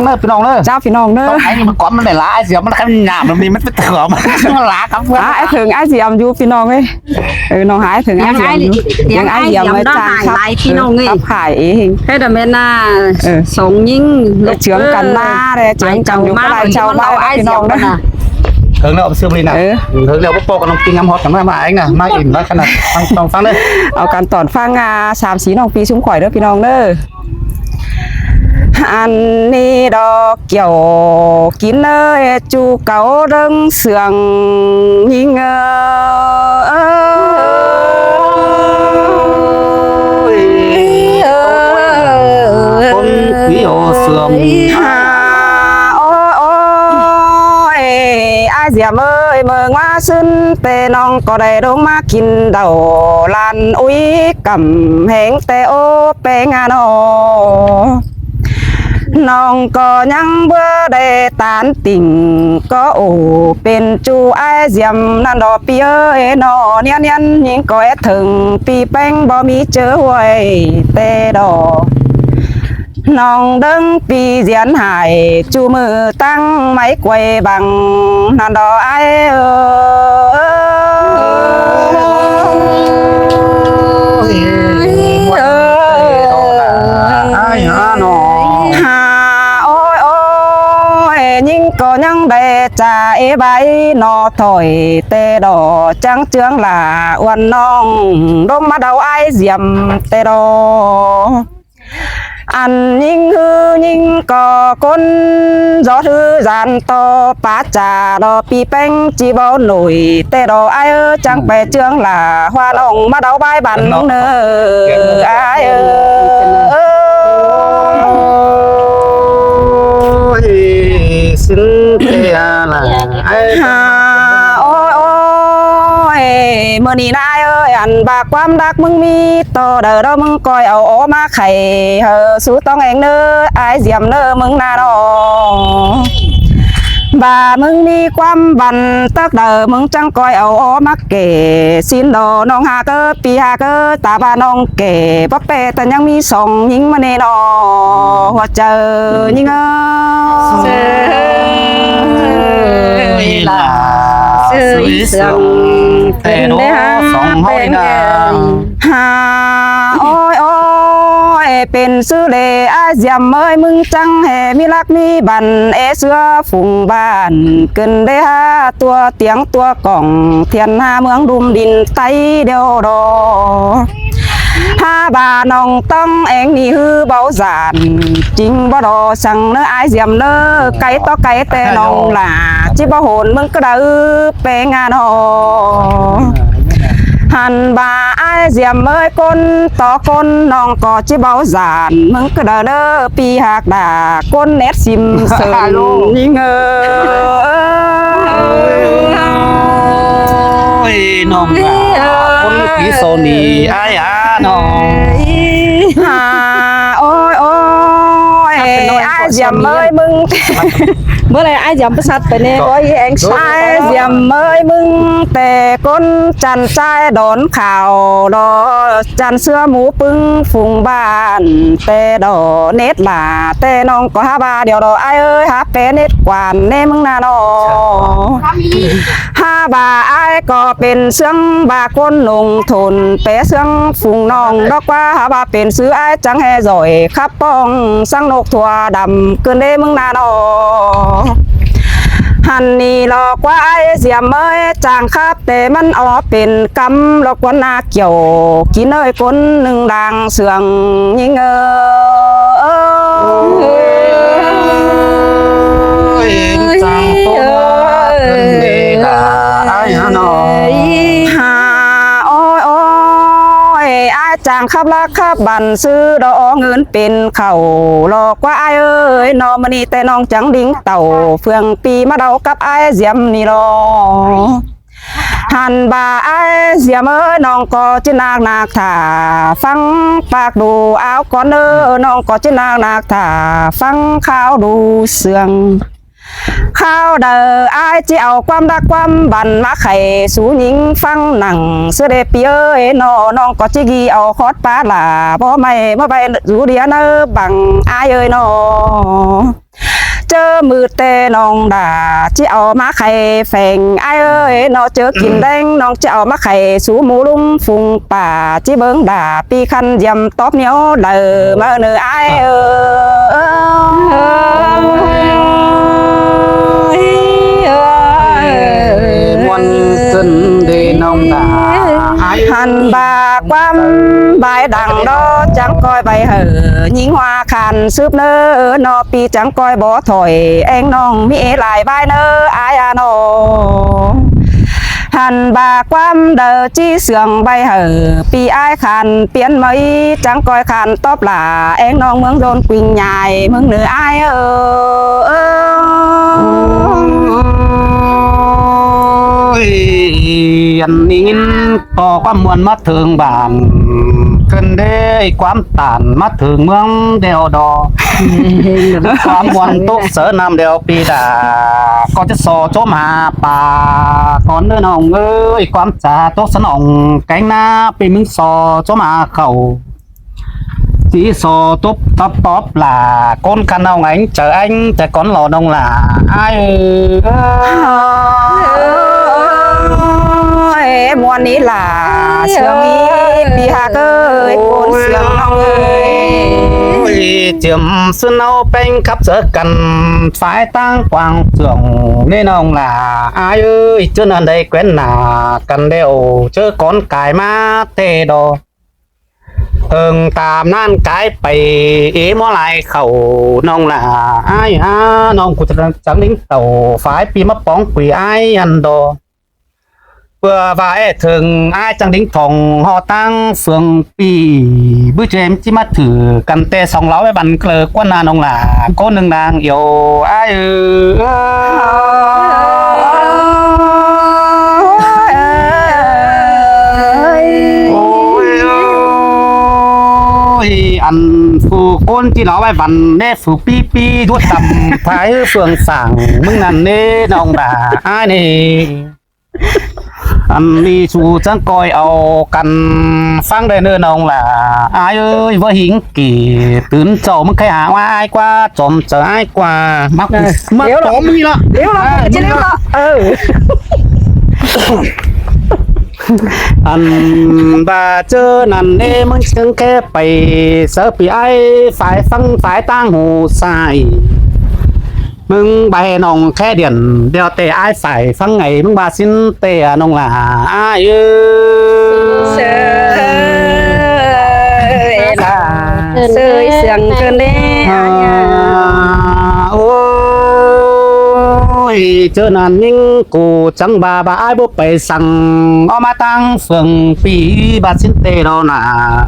เนอะพี่น้องเนอะ เจ้าพี่น้องเด้อ ไอ้นี่มันก้อนมันได้ละไอ้เสียมันแค่หยาบมันมีมันเป็นเถื่อนมันละครับเพื่อน ไอ้ถึงไอ้เสียมอยู่พี่น้องเอ้ยน้องหายถึงไอ้เสียมอยู่ยังไอ้เสียมมาจ้างครับครับขายเอง ให้ดแม่น่าสองยิ่ง เชื่อมกันมาเลยเชื่อมกันอยู่ก็ได้เจ้ามาพี่น้องเด้อ เถิงเนี่ยเอาไปซื้อมาลีนะเถิงเนี่ยว่าโปกันน้องกินน้ำฮอตกันมาเองนะมาอิ่มแล้วขนาดฟังเลย เอาการตอนฟัง3-4น้องปีชุ่มข่อยเด้อพี่น้องเด้ออันนี้ดอกเกี่ยวกินเอ้ยจูเก่าเริงเสืองยิงคนผีโอเสื่อม โอ้ยไอ้เสียเอ้ยเมืองว่าซึ้นแต่น้องก็ได้ลงมากินเดาลานอุ้ยกำแหงแต่โอเปงานอน้องก็ยังเบื่อได้ตานติ่งก็โอเป็นจูไอเสียมนั่นดอกปีเอ้ยนอเนียนยิงก็ถึงปีแป้งบ่มีเจอไว้แต่ดอกน้องดึงปีเสียนหายจูมือตั้งไม้กวยบังนั่นดอกไอยิ่งก็ยังได้จ่าใบนอถอยแต่ดอจังเจืองหล่าวันน้องลงมาเดาไอเสียมแต่ดออันยิ่งฮือยิ่งก็คนรอถือจานต่อป้าจ่าดอปีแป้งจีบอหนุ่ยแต่ดอไอจังไปเจืองหล่าหัวน้องมาเดาใบบันเนอไอสินเตียละไอ้โอ้ยเมื่อนี้นายเอ้ยอันบากความรักมึงมีต่อเด้อเรามึงคอยเอาออกมาไข่สู้ต้องเองเน้อไอ้เสียมเน้อมึงน่าดอบ่ามึงมีความบันตักเด้อมึงจังคอยเอาออกมาเก๋สินดอน้องหาเกอปีหาเกอตาบ้าน้องเก๋ป๊อเปแต่ยังมีสองยิงมาเนดอหัวเจอยิงล่ะสวยเสื่อมแต่โน้สองห้อยนาโอ้ยเป็นซื้อเลอาเสียมเอ้ยมึงจังแห่มีรักมีบันเสือฝุ่งบ้านเกินได้ตัวเตียงตัวกล่องเทียนหน้าเมืองดุมดินไตเดียวดอบาน้องต้องเองนี่ฮือเบาสานจริงบ่ดอสั่งเนื้อไอเสียมเนื้อไก่ต่อไก่แต่น้องหล่าจิบ่โหนมึงก็ได้เปงานอหันบาไอเสียมเอ้ยคนต่อคนน้องก็จิเบาสานมึงก็ได้เด้อปีหักด่าคนเน็ตซิมเสริมยิงน้องคนผีโซนีไอ้น้องโอ้ยไอเสียมเอ้ยมึงเมื่อไรไอ้ยำประสัดไปเนี่ยก็แองไอ้ยำเอ้ยมึงแต่ก้นจันใจดอนข่าวดอจันเสื้อหมูปึ้งฟุงบ้านแต่ดอเน็ตหล่าแต่น้องก็หาบาเดี๋ยวดอไอ้เอ้ยหาเปเน็ตกวานเน่มึงนาดอหาบาไอ้ก็เป็นเสื้องบาก้นลงทุนเปเสื้องฟุงน้องดอกว่าหาบาเป็นซื้อไอ้จังแห่จ่อยขับป้องสังนกถั่วดำเกินเน่มึงนาดอหันนี่หลอกว่าไอเสียมเอ้ยจางครับแต่มันออกเป็นกำหลอกว่านาเกี่ยวกินเอ้ยคนหนึ่งดังเสื่องยิงจังโตเดดาไอ้หนอจางขับลักขับบันซื้อดอกเงินเป็นเข่าหลอกว่าไอ้เอ้ยนอมันนี่แต่น้องจังดิ้งเต่าเฟืองปีมาเดากับไอ้เสียมนี่รอหันบาไอ้เสียมเอ้ยน้องก็จะนักถ่าฟังปากดูเอาก่อนเอ้อน้องก็จะนักถ่าฟังข้าวดูเสืองข้าวเดอไอจะเอาความรักความบันมาไข่สู่หญิงฟังหนังเสด็จเปียเอ๋น้องก็จะกีเอาคอดปลาหล่าเพราะไม่เมื่อไปอยู่เดียนบังไอเอ๋ย เจอมือเตน้องด่าจะเอามาไข่แฝงไอ้เอ้ยน้องเจอกินแดงน้องจะเอามาไข่สูหมูลุงฟุงป่าจีเบิ้งด่าปีคันยำตอบเหนียวเดอมาเนอไอ้เอ้ย มวนขึ้นเดน้องดา หันบากความใบดังดอจังก้อยใบเหอยิงhoaขันซืบเนอนอปีจังก้อยบ่ถอยเอ็งน้องมีหลายใบเนออายาโนหันบากความเดอจี้เสื่องใบเหอปีอายขันเปลี่ยนไม่จังก้อยขันตอบหลาเอ็งน้องเมืองโดนกวิ่งใหญ่เมืองเหนืออายอันนี้ต่อความมวลมาถึงบ้านขึ้นได้ความต่านมาถึงเมืองเดียวดอความมวลตุกเสอนำเดียวปีดาก็จะสอโจมหาป่าก่อนเดินน้องเอ้ยความจ่าตุกสนองแกงหน้าปีมึงสอโจมหาเขาchỉ sò túp tấp bóp là con khăn ông anh chờ anh chờ con lò đông là ai em muốn ní là sương ý đi hà ơi con sương ông ơi chiếm xuân âu bênh khắp giữa cần phải tăng quang trường nên ông là ai ơi chứ nên đây quen là cần đều chứ con cái má tê đồ tạm nan cái bày ý mó lại khẩu nông là ai ha nông của chẳng lính tàu phải pi mất bóng quỷ ai ăn đồ vừa và thường ai chẳng lính phòng họ tăng phường pi bữa cho em chỉ mắt thử cần tê sòng láo với bàn cờ quân là nông là cô nương đang yêu ai ăn phù côn chỉ nó bài văn nè phù pi pi đuốt tầm thái phường sảng mưng nàn nè nông bà ai nè ăn đi chú chẳng coi ao cần phang đây nữa nông là ai ơi với hình kỳ tướng trầu mưng khai hạ ai qua trộm chờ ai qua mắc mắc tóm đi đó điếu đó chứ điếu đó anh bà chơ nằn nê mưng chân kê bày sợ bị ai phải phăng phải tang hồ sai mưng bài nòng khe điển đeo tề ai phải phăng ngày mưng bà xin tề nòng là ai ơi là sơi sương cơn đê chớ nàn nhưng cô chẳng bà ai bố bày sang o ma tăng phường pí bà xin tê đâu nà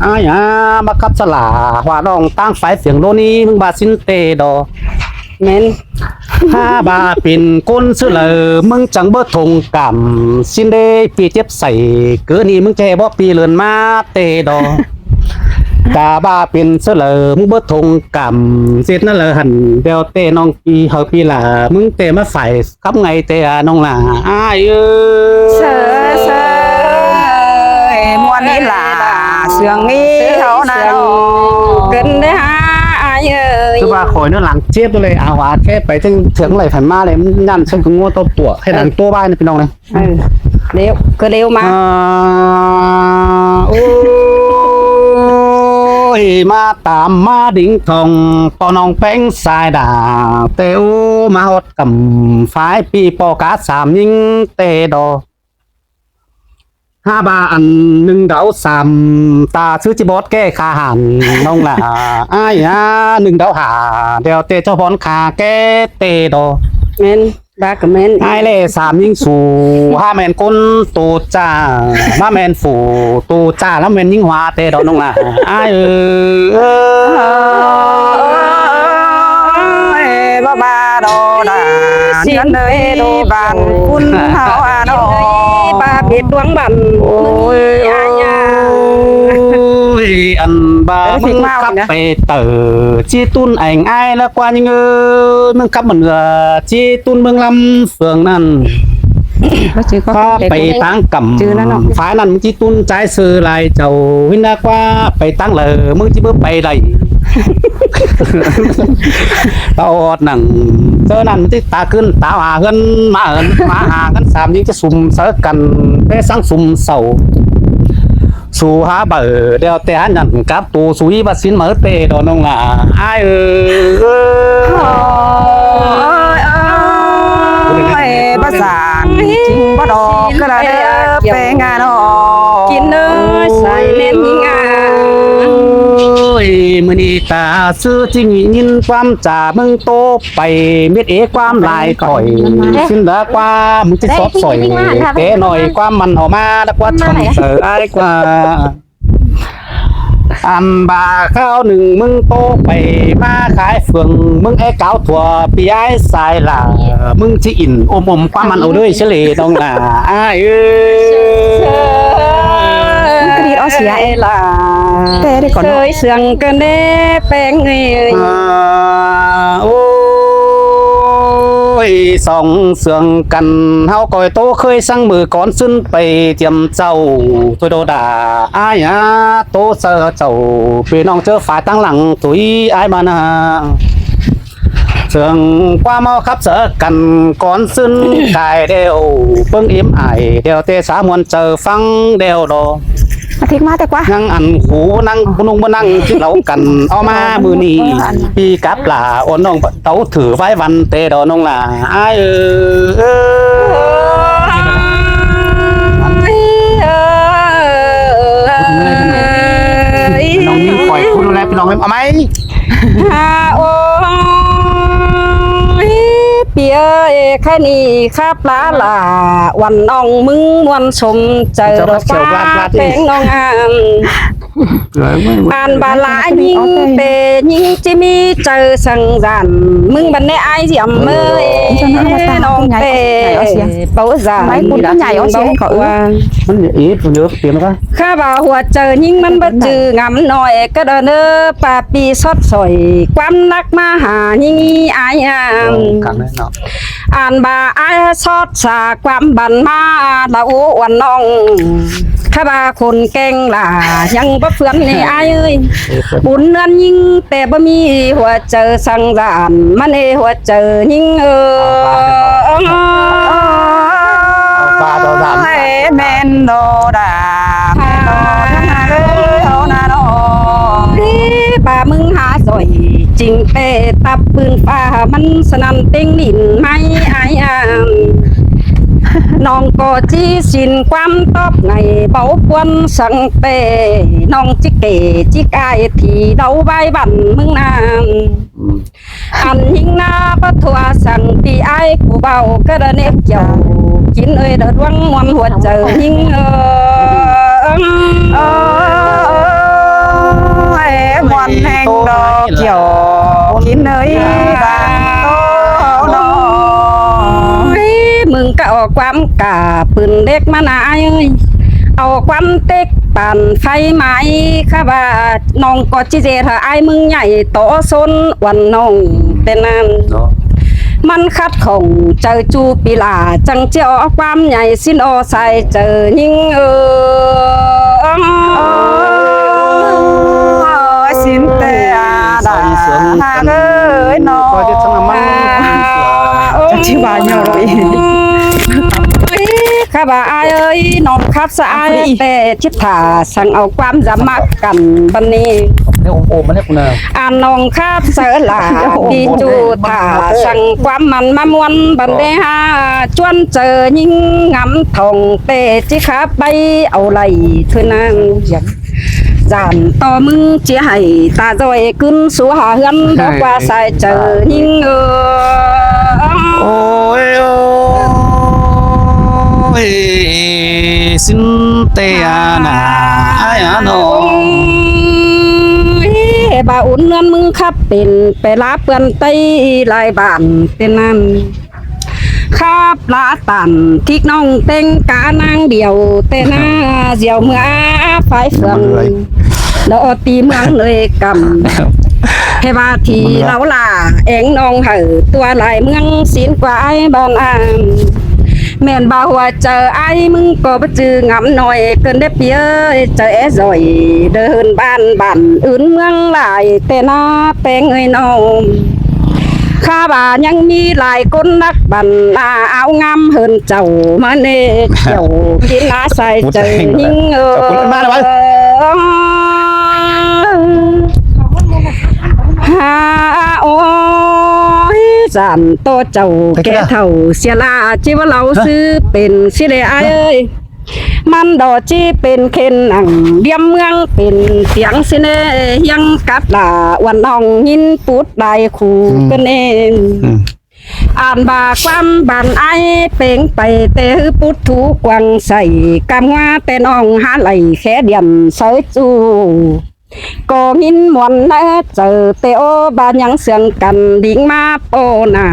ai à mà cấp cho là hòa đồng tăng phải phiền lô ni mừng bà xin tê đâu men ha bà pin côn sư lờ mừng chẳng bớt thùng cảm xin đê pi tiếp xảy cứ ni mừng che bó pi lườn ma tê đâu cả ba pin sơ lờ mưng bớt thùng cảm giết nó lờ hẳn đeo tê nong pi hợp pi là mưng tê mà phải khắp ngày tê à nong là ai ơi sơ sơ muốn ní là sương ý hậu nào cơn đê ai ơi thứ ba khỏi nó làng chết tôiเลยảo ạt cái phải thằng thượng lại phải ma này nhăn xong cũng ngô tô tủa hay là tô bay này pin nong này điếu cứ điếu mà mà tạm mà đỉnh thòng to nong bánh xài đà têu mà hot cầm phái pi po cá sàm nhưng tê đồ ha ba ăn nưng đảo sàm taซื้อ chỉ bót kê kha hàn nong là ai ha nưng đảo hà đeo tê cho bón kha kê tê đồ men ba comment ai lệ sàm nhưng sù ha men côn tô cha ma men phủ tô cha lắm men nhưng hoa tê đó nông là ai ba ba đồ đà xin nơi đồ bàn quân hảo à đồ ba biết tuang bàn ôi ăn ba mưng cắp về tờ chi tun ảnh ai là qua nhưng mưng cắp một người chi tun mưng lâm phường năn cóไปตั้งกำฝ่ายนั้นมึงจีตุนใจซื้อลายเจ้าวินาว่าไปตั้งเลยมึงจีเบิ่ไปได้ตอดหนัง เจอนั่นที่ตาขึ้นตาหาเงินมาเอินมาหากันสามยิ่งจะสุ่มเสอกันไปสังสุ่มเสาสู่หาเบอเดียวแต่หันนั่นกับตูสุยบัสินเหมือเตดอนน้องล่ะไอ้ภาษาจริงบ่ดอกกระเด้อเปงานอ กินเนื้อใส่เล่นยิงอ่ะ โอ้ยมื้อนี้ตาซื้อจริงยินความจ่ามึงโตไปเม็ดเอความลายก่อยสิ้นละกว่ามึงจะซอบสอยเตะหน่อยความมันออกมาแล้วกว่าชมเสอไอ้กว่าอันบาข้าวหนึ่งมึงโตไปมาขายเฟืองมึงไอ้เก้าถั่วปีไอ้สายหล่ามึงที่อินอมความมันเอาด้วยเฉลยน้องล่ะไอ้เอ้ย กรีดเอาเสีย ล่ะ เต้ได้ก่อน เคยเสียงกันเด้แป้งเอ้ย โอ้ยสองเสืองกันเฮาก่อยโตเคยสั่งมือก่อนซึ้นไปเจียมเจ้าตัวโดดาอายาโตเสือเจ้าพี่น้องเจอฝ่ายตั้งหลังตุยอายมานาเสืองความเมาครับเสือกันก่อนซึ้นกายเดียวเพิ่งอิ่มอายเดียวเตสามวนเจอฟังเดียวดอ อาทิตย์มาแต่กว่า นั่งอันหูนั่งพนุงมานั่งที่เรากันเอามามือนี้พี่กับหล่าโอนน้องเต้าถือไว้วันเตดอน้องหล่าอ้ายน้องยิ่งปล่อยคุณดูแลพี่น้องเอาไหม ฮาโอ้ยเปียเอแค่นี้ครับลาลาวันน้องมึงมวนชมเจอรถฟ้าแป้งน้องอ่างอ่านบาลายิงเปยิงจิมีเจอสังจันมึงบันในไอเสียมเมยน้องเปเป้าจาน ไม่คุณใหญ่เอาเสียให้เขา มันอีฟเยอะเปลี่ยนไหม ข้าบ่าหัวเจอยิงมันบ่จืองำหน่อยก็เดินเด้อป่าปีสดสอยความนักมาหายิงอายอ่าง ขังเลยเนาะ อ่านบาอายสอดสาความบันมาละโอวันน้องข้าบาคนเก่งล่ะยังบ่เฟื่อนนี่อายเอ้ยบุญเนือนยิ่งแต่บ่มีหัวเจอสังสารมันเอหัวเจอยิ่งปลาตัวดำ แมนโดดาแมนโดนาเด้อนาโน ป่ามึงหาสอยจริงเปตับปืนฟ้ามันสนั่นเต็งดินไม่อายอ่างน้องก็จีสินความตอบไงเบาปวนสังเปน้องจิเกจิกายที่เดาใบบันมึงนางอันยิงหน้าปะทัวสั่งปีไอ้กูเบาก็เดเนบเกี่ยวกินเอ้ยเดือดวังมวนหัวเจอยิงมวนแห่งดอกเกี่ยวกินเอ้ยบางโตโน มึงก็ออกความกาปืนเด็กมาหนาเอ้ยเอาความเต็กปั่นไฟไหม้ข้าบาน้องก็จิเจเธอไอ้มึงใหญ่โตซนวันน้องเป็นนั่นมันคัดของเจอจูปีลาจังเจ้าความใหญ่สิ้นโอใส่เจอยิงสินเตอาดาหาเอ้ยนอ ก็จะสนมัน จะที่บ้านเนาะเราอีก ข้าบ่าอายเอ้ยน้องครับสะอายแต่ทิศถาสั่งเอาความจะมักกันบันนี้ เนี่ยโอมมาเนี่ยคุณเนย อ่านน้องครับเสือหลาดีจูตาสั่งความมันมามวนบันเดฮาจวนเจอยิ่งงำทองเตจิขาไปเอาไหลเธอนางจานต่อมึงเจียให้ตาจอยขึ้นสู่หาเฮือนบอกว่าใส่เจอยิ่งโอ้ยโอ้ยสินเตียนาไอ้อะโน บ่าอุ่นเงินมึงขับเป็นไปลาเปื่อนไตลายบ้านเป็นนั่นขับลาตันทิกน้องเต็งกานางเดียวแต่หน้าเสียวเมื่อไฟเฟืองแล้วตีเมืองเลยกำให้ว่าทีเราล่ะเอ็งน้องเหอตัวลายเมืองสินกว่าไอ้บ้านอ่างแม่นบ่าวว่าเจอไอ้มึงก็บ่จืองำหน่อยเกินได้เปียเจอซอยเดินบ้านอื่นเมืองหลายแต่หน้าแป้งเอ้ยน้อง ข้าบ่ายังมีหลายคนนักบันนาเอางามเฮินเจ้ามาเนเจ้ากินนาใส่เจอหิงฮาโอ้ยจันโตเจ้าแก่เท่าเสียลาจิว่าเราซื้อเป็นสิเลไอเอ้ยมันดอจีเป็นเข็นหนังเดียมเมืองเป็นเสียงสิเนยังกับลาวันน้องยินปุดได้คู่กันเองอ่านบาความบันไอเป่งไปเตะปุดถูกวังใส่กำว่าแต่น้องหาไหลแค่เดียมเสยจูก็ยินมวนนะเจอเตโอบานยังเสียงกันดิ่งมาโปนา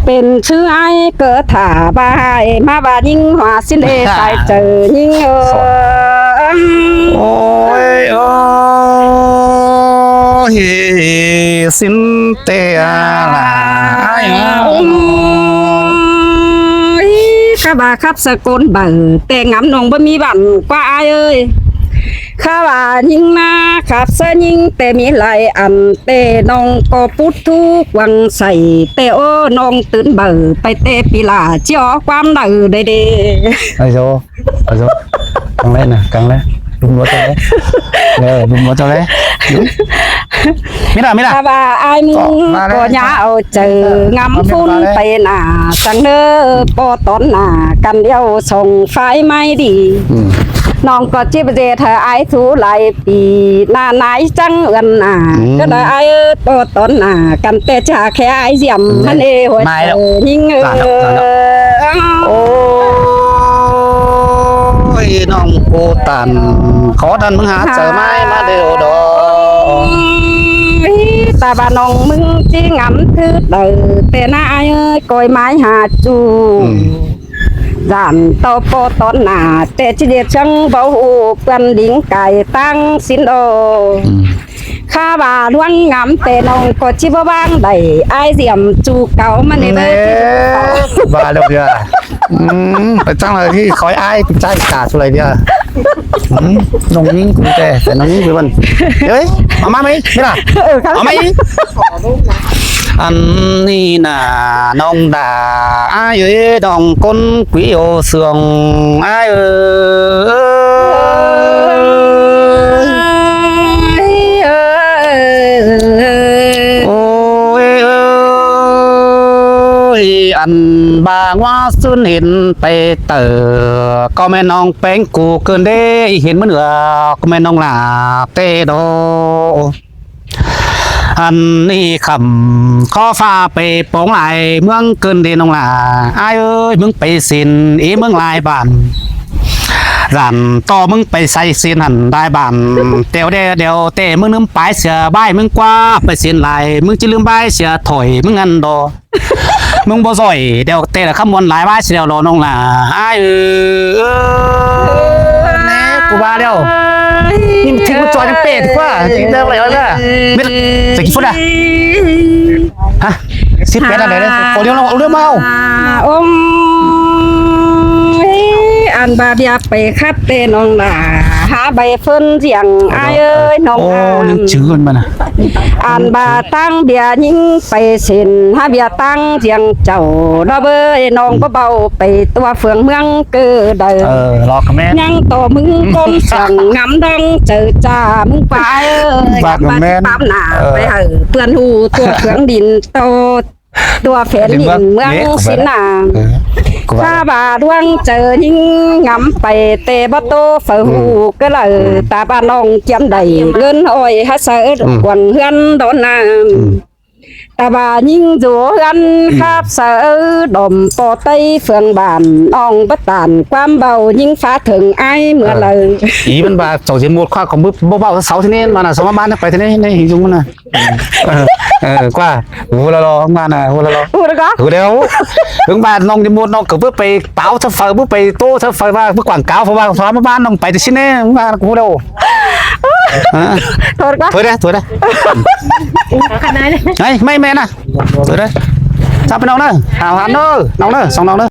เป็นชื่อไอ้เกิดถาบายมาบายิงหัวสิ้นเอใส่เจอยิงโอ้ยโอ้ยสินเตะลาข้าบาครับสกุลเบิ่งแต่งำนองบ่มีบันกว่าอ้ายเอ้ยข้าว่ายิงนาขับเสยิงแต่มีหลายอันแต่น้องก็พุดทุกวังใส่แต่โอ้น้องตื่นเบิ่งไปเตะปีลาเจ้าความดื้อได้เด้ ไอ้โจกังเล่นนะกังเล่นลุมหัวเจ้าเลยลุมหัวเจ้าเลยไม่ได้ข้าว่าอ้ายมึงก็ยาเอาเจองำฟุ้นไปหน้าสังเด้อปอตอนหน้ากันเดียวส่งไฟไม่ดีน้องก็จิบเจเธอไอ้ทูหลายปีหน้าไหนจังเอือนหน้าก็ได้ไอ้ปอตอนหน้ากันแต่จะแค่ไอ้เสียมฮันเอหัวใจยิ่งโอ้ยน้องโกตันขอดันมึงหาเจอไม้มาเดียวดอตาบ้านน้องมึงจีงำถือเดือแต่หน้าไอ้ก้อยไม้หาจูจานโตโปตอนหน้าแต่จีเดียช่างเบาหูเปื่อนดิ้งไก่ตั้งสินโอข้าบ่าล้วนงำแต่น้องก็ชิบว่างได้ไอเสียมจูเก่ามันในเมื่อบ้าแล้วเดียวไปจ้างอะไรที่คอยไอ้คุณใจกาดอะไรเดียวน้องยิ่งคุณแต่น้องยิ่งคือมันเฮ้ยเอามาไหมไม่ล่ะเอาไหมอันนี้น่ะน้องด่าอ้ายเอ้ยน้องคนกุยโอเสืองอ้ายโอ้ยอันบางว่าสุนเห็นไปเตอก็แม่น้องแป้งกูเกินได้เห็นมันเหลือก็แม่น้องหลาเตโดอันนี้คำข้อฟ้าไปปองไหลเมืองเกินเดนองหลาไอ้เอ้ยมึงไปสินอีเมืองลายบานรันต่อมึงไปใส่สินหันได้บานเดี๋ยวเตะมึงลืมปลายเสือใบมึงกว่าไปสินลายมึงจะลืมใบเสือถอยมึงอันดอมึงบ่ซอยเดี๋ยวเตะละขมวนหลายใบเสือรอน้องหลาไอ้แน่กูบ้าเดียวนี่ถึงกูจอยจะเป็ดกว่าจริงเดิมอะไรวะเนี่ยไม่จะกี่ฟุตอะฮะ10 เมตรอะไรเนี่ยโอ้เรื่องเมาอันบาเดียไปคัดเตน้องล่ะหาใบเฟินเสียงไอ้เอ้ยน้องนึกชื่อมันนะอันบาตั้งเบียยิงไปเส้นหาเบียตั้งเสียงเจ้าดอเบยน้องเบาไปตัวเฟืองเมืองเกิดได้รอกับแม่ยังต่อมึงก้มสั่งงำดังเจอจ้ามึงไปบาดกับแม่ปั๊มหนาไปเปื่อนหูตัวเฟืองดินโตตัวแฝนดินเมืองสินาข้าบาดวงเจอยิงงำไปเตะบโตเฟืหูก็เลยตาบ้านน้องเจียมใดเงินอ้อยฮัสเอิดกวนเฮือนโดนน้ำตาบายิงจัวกันคาบเสือดมปอไตเฟืองบานอ่องบัตานความเบายิงฟ้าถึงไอเมื่อเลยอีมันบาส่งเสียงหมดข้าของมือเบาเสาที่นี่มาน่ะสมบ้านไปที่นี่ในหิจุงมันน่ะกว่าหัวเรามาน่ะหัวเราหัวเดียวถึงบ้านน้องจะหมดน้องก็เพื่อไปเป่าถ้าไฟเพื่อไปโต้ถ้าไฟว่าเพื่อกวางเก้าเพราะว่าฟ้าบ้านน้องไปที่นี่มาหัวเดียวถอดก็ถอดได้ขนาดนี้ไม่นะถอดได้จับไปน้องเนอะหาหันเนอะน้องเนอะสองน้องเนอะ